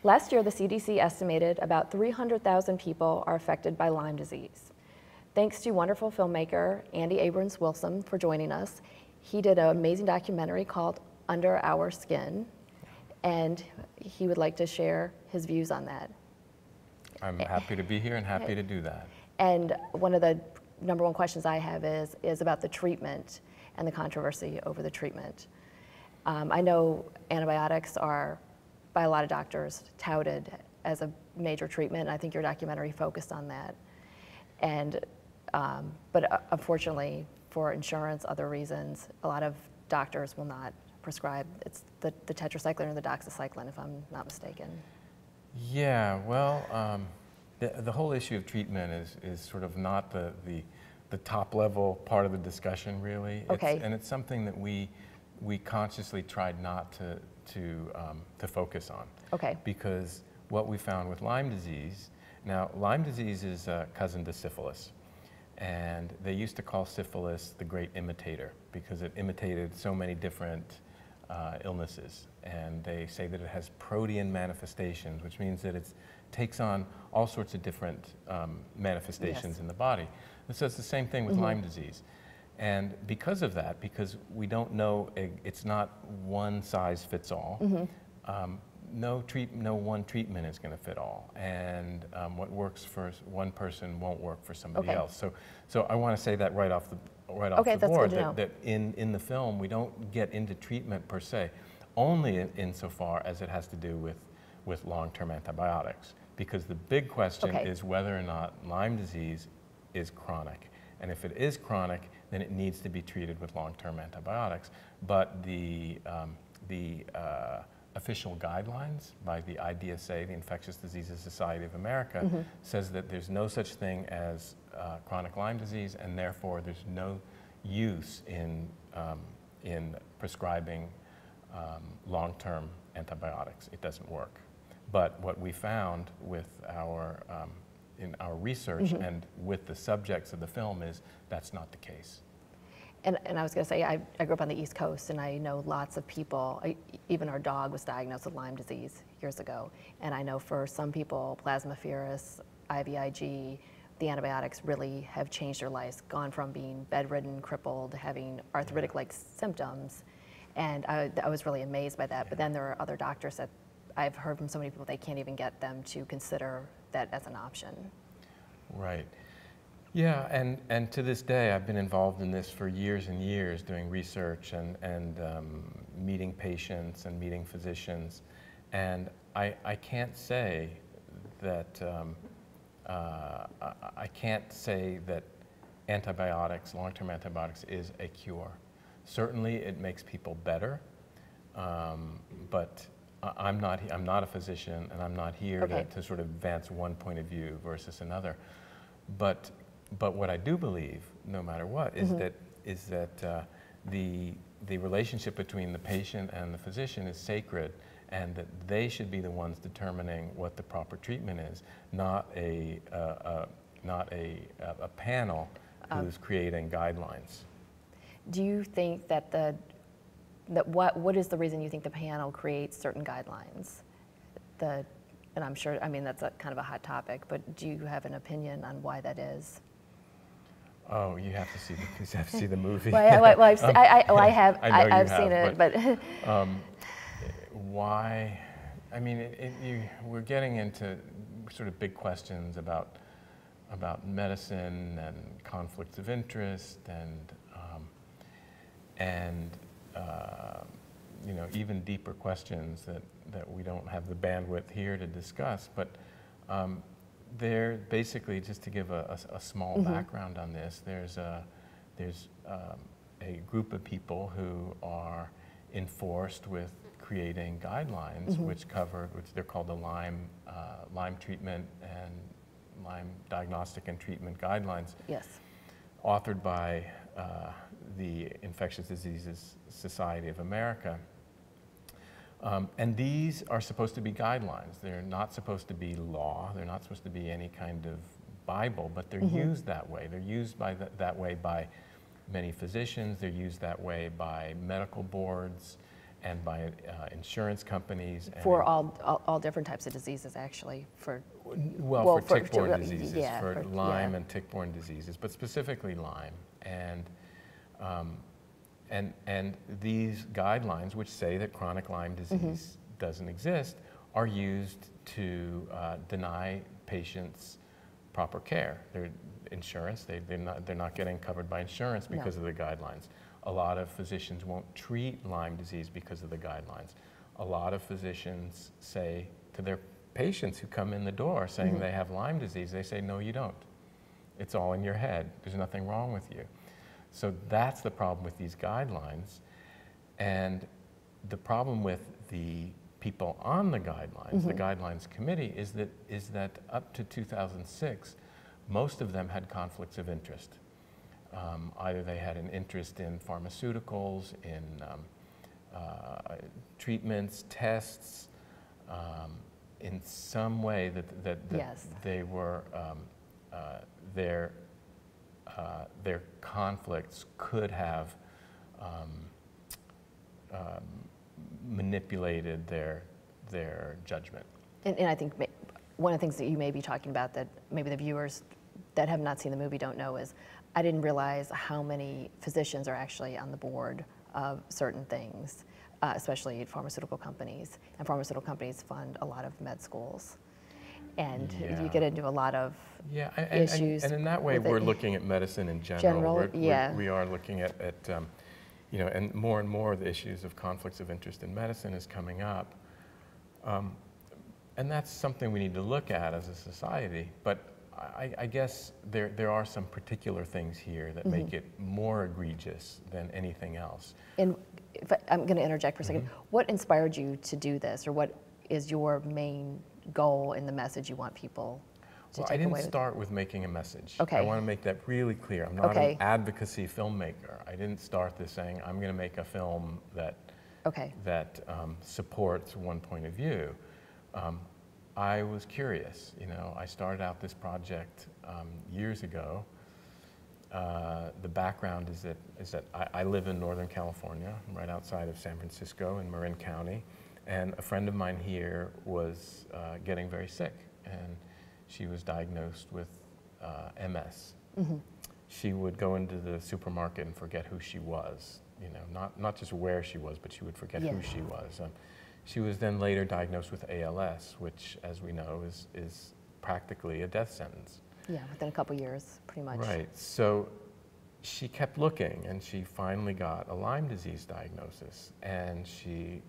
Last year, the CDC estimated about 300,000 people are affected by Lyme disease. Thanks to wonderful filmmaker Andy Abrams Wilson for joining us. He did an amazing documentary called Under Our Skin, and he would like to share his views on that. I'm happy to be here and happy to do that. And one of the number one questions I have is about the treatment and the controversy over the treatment. I know antibiotics are, by a lot of doctors, touted as a major treatment, and I think your documentary focused on that. And, but unfortunately, for insurance, other reasons, a lot of doctors will not prescribe. It's the tetracycline or the doxycycline, if I'm not mistaken. Yeah, well, the whole issue of treatment is sort of not the top level part of the discussion, really. Okay. And it's something that we consciously tried not to focus on. Okay. Because what we found with Lyme disease, now Lyme disease is a cousin to syphilis. And they used to call syphilis the great imitator because it imitated so many different illnesses. And they say that it has protean manifestations, which means that it takes on all sorts of different manifestations in the body. And so it's the same thing with Lyme disease. And because of that, because we don't know, it's not one size fits all, no one treatment is going to fit all. And what works for one person won't work for somebody else. So I want to say that right off the board, that in the film we don't get into treatment per se, only insofar as it has to do with long-term antibiotics. Because the big question is whether or not Lyme disease is chronic. And if it is chronic, then it needs to be treated with long-term antibiotics. But the official guidelines by the IDSA, the Infectious Diseases Society of America, says that there's no such thing as chronic Lyme disease, and therefore there's no use in prescribing long-term antibiotics. It doesn't work. But what we found with in our research and with the subjects of the film is that's not the case. And I was going to say, I grew up on the East Coast, and I know lots of people, even our dog was diagnosed with Lyme disease years ago. And I know for some people, plasmapheresis, IVIG, the antibiotics really have changed their lives, gone from being bedridden, crippled, to having arthritic-like symptoms. And I was really amazed by that. But then there are other doctors that I've heard from so many people, they can't even get them to consider that as an option. Right. Yeah, and to this day, I've been involved in this for years and years, doing research and meeting patients and meeting physicians. And I can't say that antibiotics, long-term antibiotics, is a cure. Certainly, it makes people better, but I'm not a physician, and I'm not here to sort of advance one point of view versus another. But what I do believe, no matter what, is that the relationship between the patient and the physician is sacred, and that they should be the ones determining what the proper treatment is, not a panel who's creating guidelines. Do you think that what is the reason you think the panel creates certain guidelines? And I'm sure, I mean, that's kind of a hot topic, but do you have an opinion on why that is? Oh, you have to see the movie. Well, I've seen it, but why? I mean, we're getting into sort of big questions about medicine and conflicts of interest and you know, even deeper questions that we don't have the bandwidth here to discuss. But they're basically, just to give a small background on this, there's a group of people who are enforced with creating guidelines which they're called the Lyme treatment and Lyme diagnostic and treatment guidelines. Yes. Authored by the Infectious Diseases Society of America. And these are supposed to be guidelines. They're not supposed to be law. They're not supposed to be any kind of Bible, but they're used that way. They're used that way by many physicians. They're used that way by medical boards. and by insurance companies. For all different types of diseases, actually. Well, for tick-borne diseases, yeah, for Lyme and tick-borne diseases, but specifically Lyme. And these guidelines, which say that chronic Lyme disease doesn't exist, are used to deny patients proper care. Their insurance, they're not getting covered by insurance because of the guidelines. A lot of physicians won't treat Lyme disease because of the guidelines. A lot of physicians say to their patients who come in the door saying they have Lyme disease, they say, no, you don't. It's all in your head. There's nothing wrong with you. So that's the problem with these guidelines. And the problem with the people on the guidelines, the guidelines committee, is that up to 2006, most of them had conflicts of interest. Either they had an interest in pharmaceuticals, in treatments, tests, in some way that they were, their conflicts could have manipulated their judgment. And I think one of the things that you may be talking about that maybe the viewers that have not seen the movie don't know is I didn't realize how many physicians are actually on the board of certain things, especially pharmaceutical companies. And pharmaceutical companies fund a lot of med schools. And you get into a lot of issues. And in that way, we're looking at medicine in general. We are looking at you know, and more of the issues of conflicts of interest in medicine is coming up. And that's something we need to look at as a society. But I guess there are some particular things here that make it more egregious than anything else. And I'm going to interject for a second. What inspired you to do this, or what is your main goal in the message you want people to take away? I didn't start with making a message. Okay. I want to make that really clear. I'm not an advocacy filmmaker. I didn't start this saying I'm going to make a film that supports one point of view. I was curious. You know, I started out this project years ago. The background is that I live in Northern California, right outside of San Francisco in Marin County, and a friend of mine here was getting very sick, and she was diagnosed with MS. She would go into the supermarket and forget who she was. You know, not just where she was, but she would forget who she was. She was then later diagnosed with ALS, which, as we know, is practically a death sentence. Yeah, within a couple years, pretty much. Right. So she kept looking, and she finally got a Lyme disease diagnosis, and she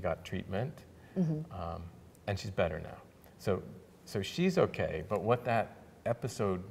got treatment, and she's better now. So she's okay. But what that episode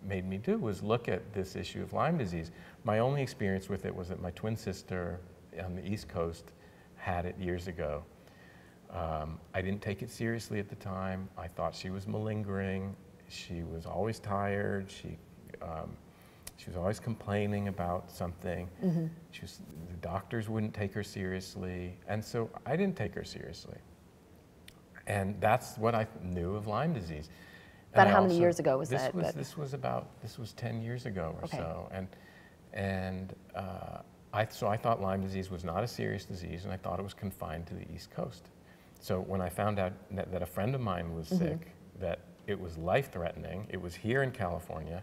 made me do was look at this issue of Lyme disease. My only experience with it was that my twin sister on the East Coast had it years ago. I didn't take it seriously at the time. I thought she was malingering. She was always tired. She was always complaining about something. The doctors wouldn't take her seriously, and so I didn't take her seriously. And that's what I knew of Lyme disease. About how many years ago was that? This was 10 years ago or so, and so I thought Lyme disease was not a serious disease, and I thought it was confined to the East Coast. So when I found out that a friend of mine was sick, that it was life-threatening, it was here in California,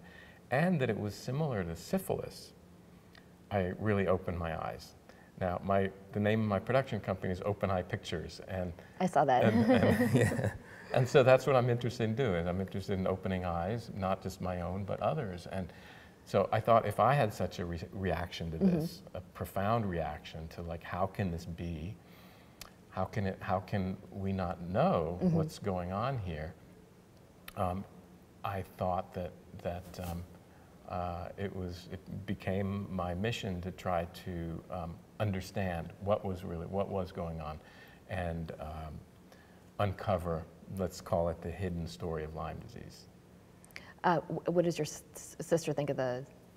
and that it was similar to syphilis, I really opened my eyes. Now, the name of my production company is Open Eye Pictures, and I saw that. And so that's what I'm interested in doing. I'm interested in opening eyes, not just my own, but others. And so I thought if I had such a reaction to this, a profound reaction to like, how can this be? How can we not know what's going on here? I thought that it became my mission to try to understand what was going on, and uncover, let's call it, the hidden story of Lyme disease. What does your sister think of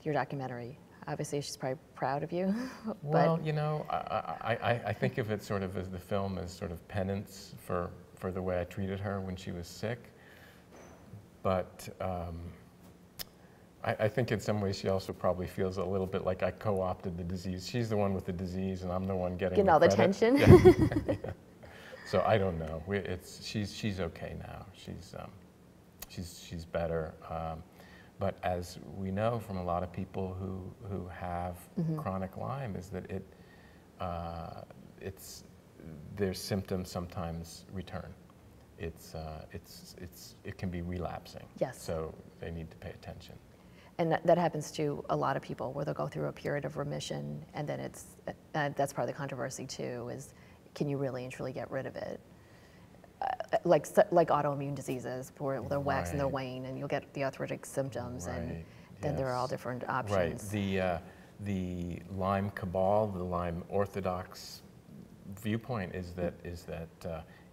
your documentary? Obviously, she's probably proud of you. Well, you know, I think of it sort of as the film as sort of penance for the way I treated her when she was sick. But I think in some ways she also probably feels a little bit like I co-opted the disease. She's the one with the disease, and I'm the one getting all the credit. attention. Yeah. Yeah. So I don't know. She's okay now. She's better. But as we know from a lot of people who have chronic Lyme, is that their symptoms sometimes return. It can be relapsing. Yes. So they need to pay attention. And that happens to a lot of people, where they'll go through a period of remission, and then that's part of the controversy too, is can you really and truly get rid of it? Like autoimmune diseases, where they're waxing, they're wane, and you'll get the arthritic symptoms, and then there are all different options. Right. The Lyme cabal, the Lyme orthodox viewpoint is that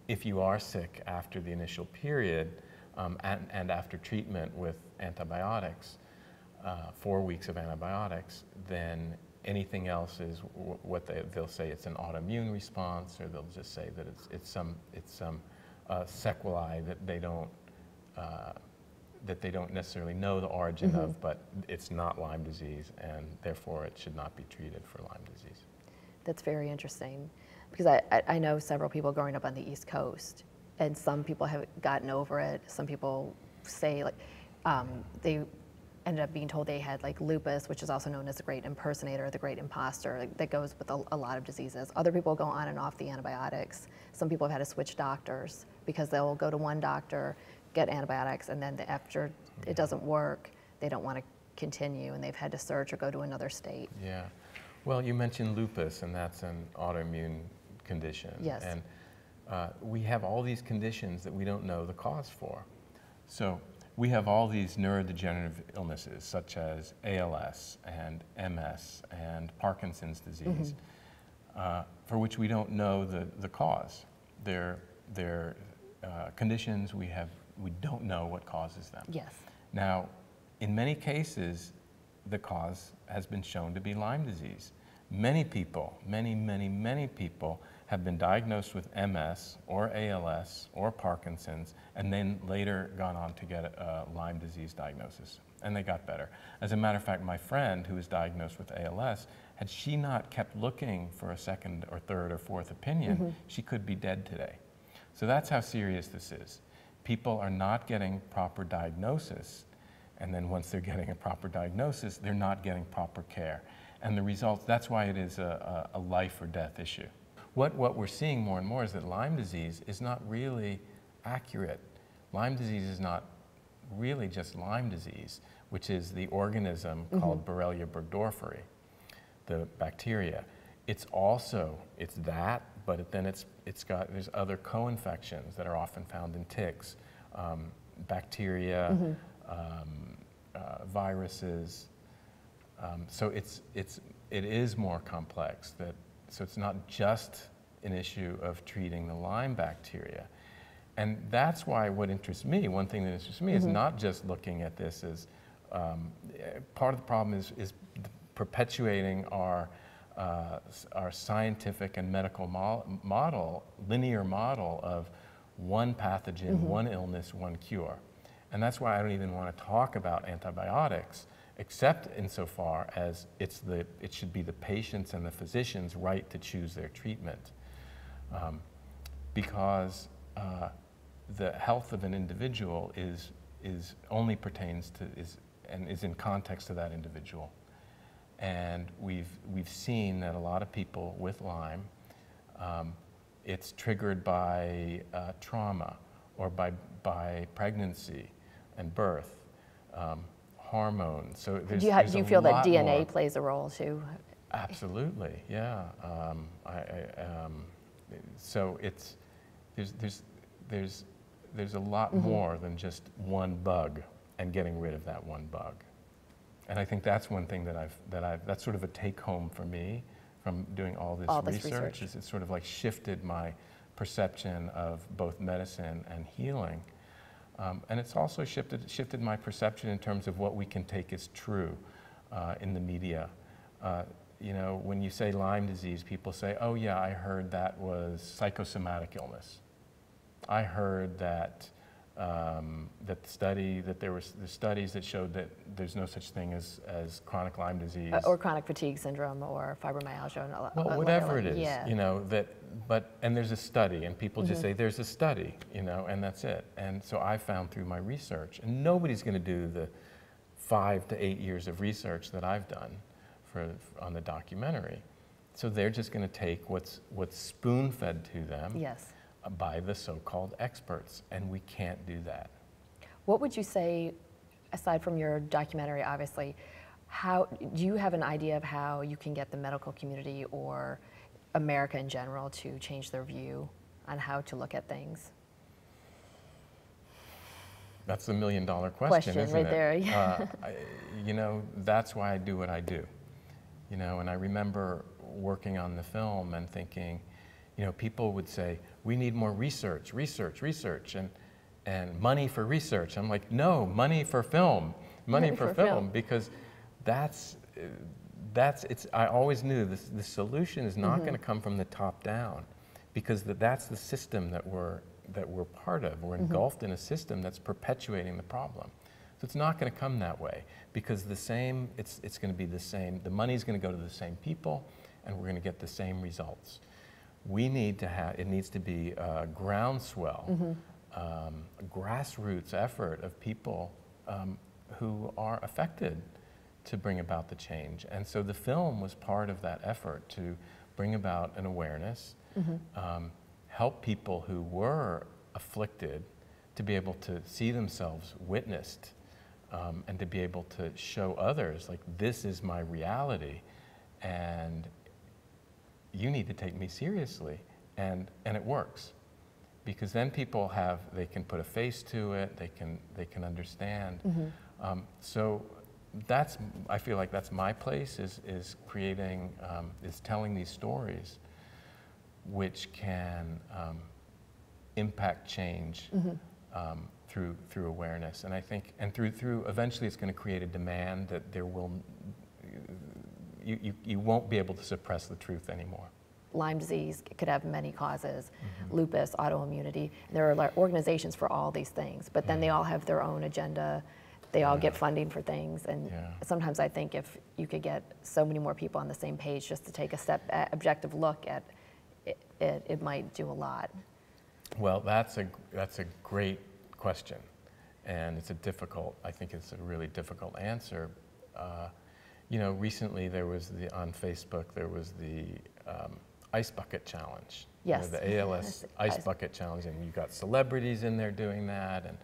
if you are sick after the initial period and after treatment with antibiotics, 4 weeks of antibiotics, then anything else is what they'll say it's an autoimmune response, or they'll just say that it's some sequelae that they don't necessarily know the origin of, but it's not Lyme disease, and therefore it should not be treated for Lyme disease. That's very interesting, because I know several people growing up on the East Coast, and some people have gotten over it. Some people say they ended up being told they had lupus, which is also known as the great impersonator, the great imposter, that goes with a lot of diseases. Other people go on and off the antibiotics. Some people have had to switch doctors because they'll go to one doctor, get antibiotics, and then after it doesn't work, they don't want to continue, and they've had to search or go to another state. Yeah. Well, you mentioned lupus, and that's an autoimmune condition. Yes. And we have all these conditions that we don't know the cause for. So we have all these neurodegenerative illnesses, such as ALS and MS and Parkinson's disease, for which we don't know the cause. They're conditions we don't know what causes them. Yes. Now, in many cases, the cause has been shown to be Lyme disease. Many people, many people have been diagnosed with MS or ALS or Parkinson's, and then later gone on to get a Lyme disease diagnosis, and they got better. As a matter of fact, my friend who was diagnosed with ALS, had she not kept looking for a second or third or fourth opinion, she could be dead today. So that's how serious this is. People are not getting proper diagnosis, and then once they're getting a proper diagnosis, they're not getting proper care. And the results, that's why it is a life or death issue. What we're seeing more and more is that Lyme disease is not really accurate. Lyme disease is not really just Lyme disease, which is the organism called Borrelia burgdorferi, the bacteria. It's that, but then there's other co-infections that are often found in ticks, bacteria, viruses. So it is more complex. So it's not just an issue of treating the Lyme bacteria. And that's why one thing that interests me is not just looking at this as, part of the problem is perpetuating our scientific and medical linear model of one pathogen, one illness, one cure. And that's why I don't even want to talk about antibiotics, except insofar as it should be the patient's and the physician's right to choose their treatment. Because the health of an individual only pertains to, and is in context to that individual. And we've seen that a lot of people with Lyme, it's triggered by trauma, or by pregnancy and birth, hormones. So do you feel that DNA plays a role too? Absolutely, yeah. So there's a lot more than just one bug and getting rid of that one bug. And I think that's one thing that's sort of a take home for me from doing all this research. Is it sort of like shifted my perception of both medicine and healing. And it's also shifted my perception in terms of what we can take as true in the media. You know, when you say Lyme disease, people say, oh yeah, I heard that was psychosomatic illness. I heard that that there was the studies that showed that there's no such thing as chronic Lyme disease. Or chronic fatigue syndrome or fibromyalgia. And Well, whatever it is, yeah. you know, and there's a study, and people just say there's a study, you know, and that's it. And so I found through my research, and nobody's going to do the 5 to 8 years of research that I've done on the documentary. So they're just going to take what's spoon-fed to them Yes. by the so-called experts, and we can't do that. What would you say, aside from your documentary, obviously, do you have an idea of how you can get the medical community or America in general to change their view on how to look at things? That's the $1 million question, isn't right it? there. Yeah. You know, that's why I do what I do. You know, and I remember working on the film and thinking, you know, people would say, we need more research, and money for research. I'm like, no, money for film, money for film, because I always knew the solution is not going to come from the top down, because that's the system that we're part of. We're engulfed in a system that's perpetuating the problem. So it's not going to come that way, because it's going to be the same. The money's going to go to the same people, and we're going to get the same results. We need to have, it needs to be a groundswell, a grassroots effort of people who are affected to bring about the change. And so the film was part of that effort to bring about an awareness, help people who were afflicted to be able to see themselves witnessed, and to be able to show others, like, this is my reality, and you need to take me seriously. And it works, because then people they can put a face to it, they can understand. So I feel like that's my place, is creating, is telling these stories which can impact change through awareness. And I think, and through eventually it's going to create a demand that you won't be able to suppress the truth anymore. Lyme disease could have many causes, lupus, autoimmunity. There are organizations for all these things, but then they all have their own agenda. They all get funding for things, and sometimes I think if you could get so many more people on the same page just to take a objective look at it, it might do a lot. Well, that's a great question, and I think it's a really difficult answer. You know, recently on Facebook there was the Ice Bucket Challenge. Yes. You know, the ALS Ice Bucket Challenge, and you got celebrities in there doing that, and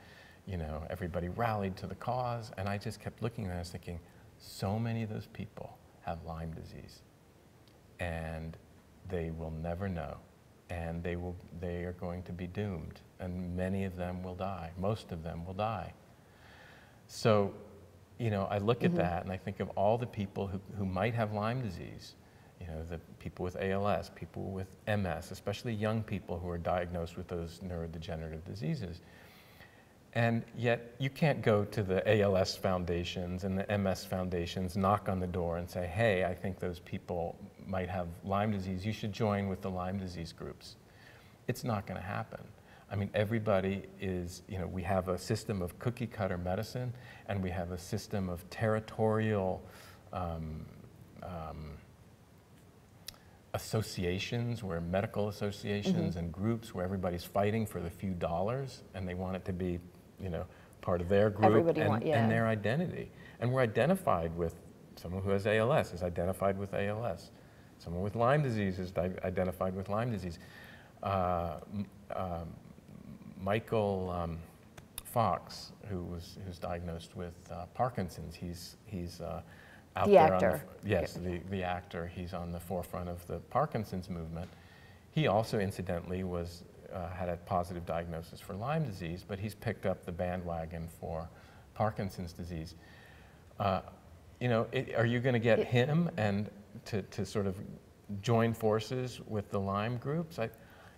you know, everybody rallied to the cause, and I just kept looking at it and I was thinking, so many of those people have Lyme disease, and they will never know, and they are going to be doomed, and many of them will die. Most of them will die. So, you know, I look at that and I think of all the people who might have Lyme disease, you know, the people with ALS, people with MS, especially young people who are diagnosed with those neurodegenerative diseases. And yet you can't go to the ALS foundations and the MS foundations, knock on the door and say, hey, I think those people might have Lyme disease. You should join with the Lyme disease groups. It's not going to happen. I mean, everybody is, you know, we have a system of cookie cutter medicine, and we have a system of territorial associations, where medical associations and groups where everybody's fighting for the few dollars, and they want it to be, you know, part of their group and their identity. And we're identified with, someone who has ALS is identified with ALS. Someone with Lyme disease is identified with Lyme disease. Michael Fox, who's diagnosed with Parkinson's, he's out the there actor. The actor. He's on the forefront of the Parkinson's movement. He also, incidentally, had a positive diagnosis for Lyme disease, but he's picked up the bandwagon for Parkinson's disease. You know, are you going to get him and to sort of join forces with the Lyme groups?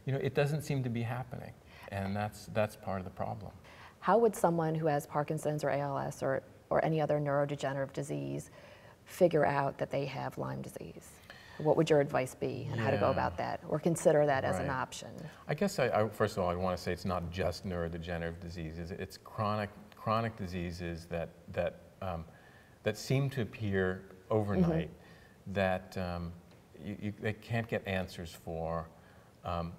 You know, it doesn't seem to be happening, and that's part of the problem. How would someone who has Parkinson's or ALS or any other neurodegenerative disease figure out that they have Lyme disease? What would your advice be on how to go about that, or consider that as an option? I guess first of all, I want to say it's not just neurodegenerative diseases. It's chronic diseases that seem to appear overnight, that they can't get answers for.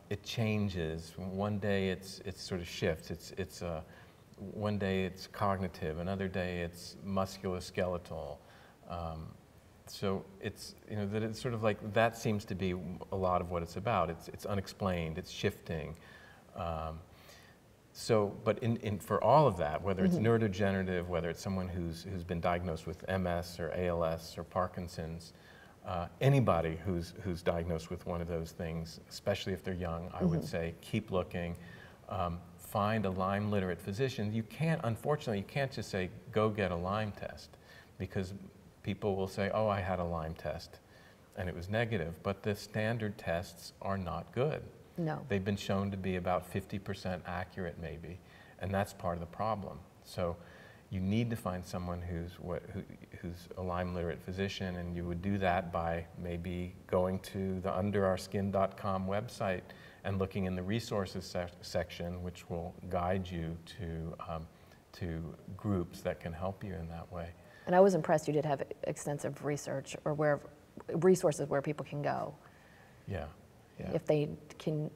It changes. One day it sort of shifts. One day it's cognitive, another day it's musculoskeletal. So it's, that it's sort of like, that seems to be a lot of what it's about. It's unexplained, it's shifting. But for all of that, whether it's neurodegenerative, whether it's someone who's been diagnosed with MS or ALS or Parkinson's, anybody who's diagnosed with one of those things, especially if they're young, I would say keep looking. Find a Lyme literate physician. Unfortunately, you can't just say, go get a Lyme test, because people will say, oh, I had a Lyme test and it was negative, but the standard tests are not good. No. They've been shown to be about 50% accurate maybe, and that's part of the problem. So you need to find someone who's a Lyme literate physician, and you would do that by maybe going to the underourskin.com website and looking in the resources section, which will guide you to groups that can help you in that way. And I was impressed you did have extensive research, or resources where people can go. Yeah. If they can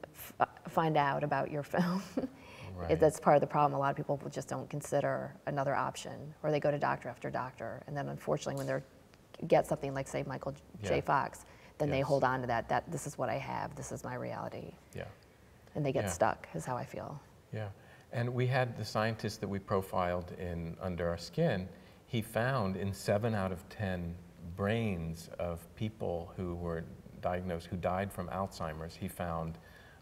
find out about your film. Right. That's part of the problem. A lot of people just don't consider another option, or they go to doctor after doctor, and then unfortunately when they get something like, say, Michael J. Fox, then they hold on to that this is what I have, this is my reality. Yeah. And they get stuck, is how I feel. Yeah. And we had the scientist that we profiled in Under Our Skin, he found in 7 out of 10 brains of people who were diagnosed, who died from Alzheimer's, he found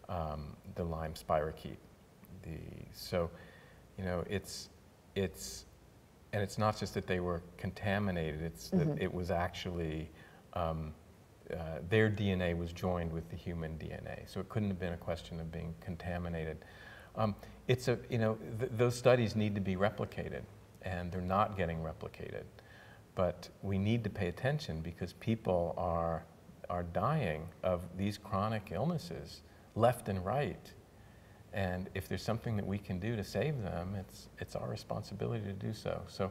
the Lyme spirochete. So, it's not just that they were contaminated, it's that it was actually, their DNA was joined with the human DNA. So it couldn't have been a question of being contaminated. Those studies need to be replicated, and they're not getting replicated. But we need to pay attention, because people are dying of these chronic illnesses left and right. And if there's something that we can do to save them, it's our responsibility to do so. So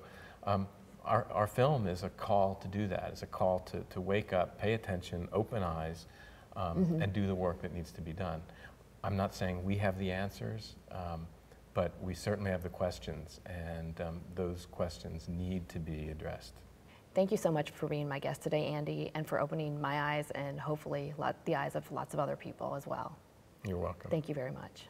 our film is a call to do that. It's a call to wake up, pay attention, open eyes, and do the work that needs to be done. I'm not saying we have the answers, but we certainly have the questions, and those questions need to be addressed. Thank you so much for being my guest today, Andy, and for opening my eyes and hopefully the eyes of lots of other people as well. You're welcome. Thank you very much.